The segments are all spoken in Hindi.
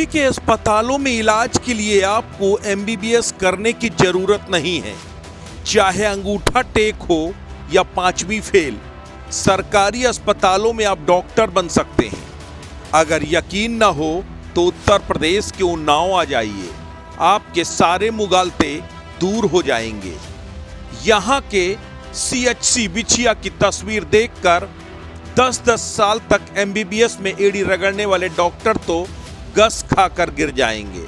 के अस्पतालों में इलाज के लिए आपको एमबीबीएस करने की जरूरत नहीं है। चाहे अंगूठा टेक हो या 5वीं फेल, सरकारी अस्पतालों में आप डॉक्टर बन सकते हैं। अगर यकीन न हो तो उत्तर प्रदेश के उन्नाव आ जाइए, आपके सारे मुगालते दूर हो जाएंगे। यहाँ के सीएचसी बिछिया की तस्वीर देखकर 10-10 साल तक एमबीबीएस में एड़ी रगड़ने वाले डॉक्टर तो गस खाकर गिर जाएंगे।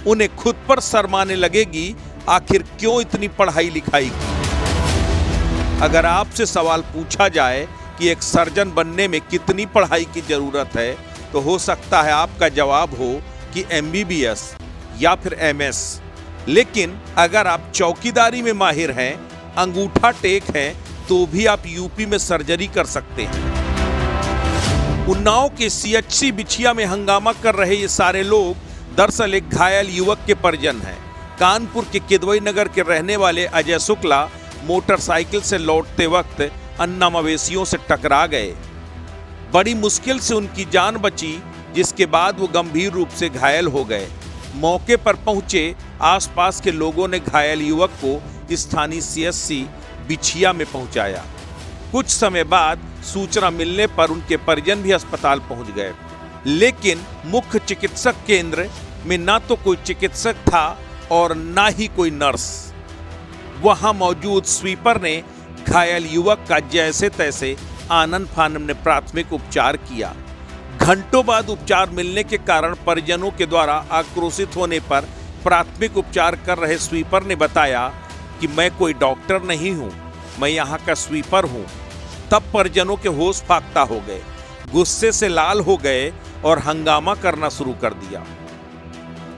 उन्हें खुद पर शर्माने लगेगी आखिर क्यों इतनी पढ़ाई लिखाई की। अगर आपसे सवाल पूछा जाए कि एक सर्जन बनने में कितनी पढ़ाई की जरूरत है, तो हो सकता है आपका जवाब हो कि एमबीबीएस या फिर एमएस। लेकिन अगर आप चौकीदारी में माहिर हैं, अंगूठा टेक हैं, तो भी आप यूपी में सर्जरी कर सकते हैं। उन्नाव के सीएचसी बिछिया में हंगामा कर रहे ये सारे लोग दरअसल एक घायल युवक के परिजन हैं। कानपुर के किदवई नगर के रहने वाले अजय शुक्ला मोटरसाइकिल से लौटते वक्त अन्ना मवेशियों से टकरा गए। बड़ी मुश्किल से उनकी जान बची, जिसके बाद वो गंभीर रूप से घायल हो गए। मौके पर पहुंचे आसपास के लोगों ने घायल युवक को स्थानीय सीएचसी बिछिया में पहुंचाया। कुछ समय बाद सूचना मिलने पर उनके परिजन भी अस्पताल पहुंच गए, लेकिन मुख्य चिकित्सक केंद्र में ना तो कोई चिकित्सक था और ना ही कोई नर्स। वहां मौजूद स्वीपर ने घायल युवक का जैसे तैसे आनन फानन में प्राथमिक उपचार किया। घंटों बाद उपचार मिलने के कारण परिजनों के द्वारा आक्रोशित होने पर प्राथमिक उपचार कर रहे स्वीपर ने बताया कि मैं कोई डॉक्टर नहीं हूं, मैं यहाँ का स्वीपर हूं। तब परिजनों के होश फाख्ता हो गए, गुस्से से लाल हो गए और हंगामा करना शुरू कर दिया।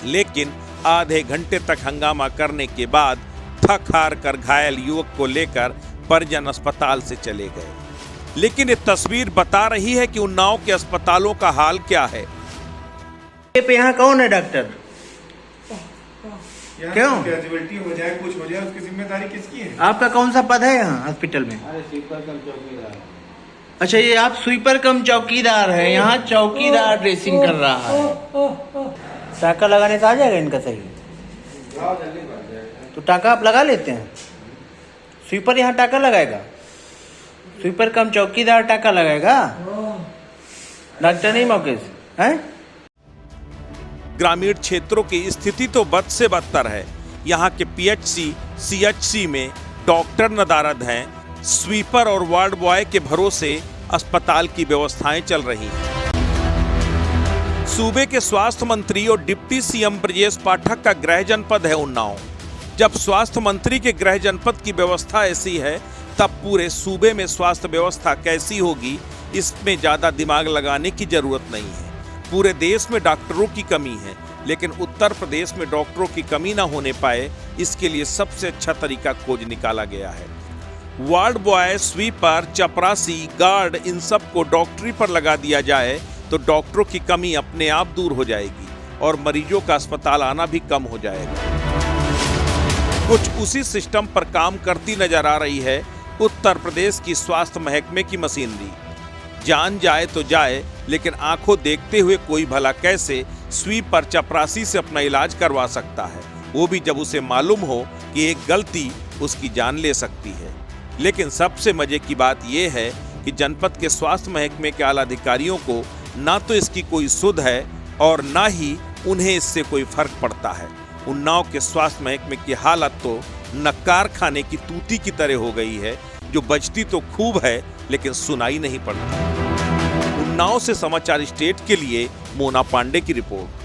लेकिन आधे घंटे तक हंगामा करने के बाद थक हार कर घायल युवक को लेकर परिजन अस्पताल से चले गए। लेकिन ये तस्वीर बता रही है कि उन्नाव के अस्पतालों का हाल क्या है। यहाँ कौन है डॉक्टर? क्यों कैजुअलिटी हो जाए, कुछ हो जाए, उसकी जिम्मेदारी किसकी है? आपका कौन सा पद है यहाँ हॉस्पिटल में? अरे स्वीपर कम चौकीदार। अच्छा, ये आप स्वीपर कम चौकीदार है। यहाँ चौकीदार ड्रेसिंग कर रहा है। टाका लगाने से आ जाएगा इनका सही? तो टाका आप लगा लेते हैं? स्वीपर यहाँ टाका लगाएगा? स्वीपर कम चौकीदार टाका लगाएगा? डॉक्टर नहीं मौके से है? ग्रामीण क्षेत्रों की स्थिति तो बद से बदतर है। यहाँ के पीएचसी सीएचसी में डॉक्टर नदारद हैं। स्वीपर और वार्ड बॉय के भरोसे अस्पताल की व्यवस्थाएं चल रही हैं। सूबे के स्वास्थ्य मंत्री और डिप्टी सीएम ब्रजेश पाठक का गृह जनपद है उन्नाव। जब स्वास्थ्य मंत्री के गृह जनपद की व्यवस्था ऐसी है, तब पूरे सूबे में स्वास्थ्य व्यवस्था कैसी होगी, इसमें ज्यादा दिमाग लगाने की जरूरत नहीं है। पूरे देश में डॉक्टरों की कमी है, लेकिन उत्तर प्रदेश में डॉक्टरों की कमी ना होने पाए, इसके लिए सबसे अच्छा तरीका खोज निकाला गया है। वार्ड बॉय, स्वीपर, चपरासी, गार्ड, इन सब को डॉक्टरी पर लगा दिया जाए तो डॉक्टरों की कमी अपने आप दूर हो जाएगी और मरीजों का अस्पताल आना भी कम हो जाएगा। कुछ उसी सिस्टम पर काम करती नजर आ रही है उत्तर प्रदेश की स्वास्थ्य महकमे की मशीनरी। जान जाए तो जाए, लेकिन आंखों देखते हुए कोई भला कैसे स्वीपर, चपरासी से अपना इलाज करवा सकता है, वो भी जब उसे मालूम हो कि एक गलती उसकी जान ले सकती है। लेकिन सबसे मजे की बात यह है कि जनपद के स्वास्थ्य महकमे के आला अधिकारियों को ना तो इसकी कोई सुध है और ना ही उन्हें इससे कोई फर्क पड़ता है। उन्नाव के स्वास्थ्य महकमे की हालत तो नक्कार खाने की तूती की तरह हो गई है, जो बजती तो खूब है लेकिन सुनाई नहीं पड़ती। उन्नाव से समाचार स्टेट के लिए मोना पांडे की रिपोर्ट।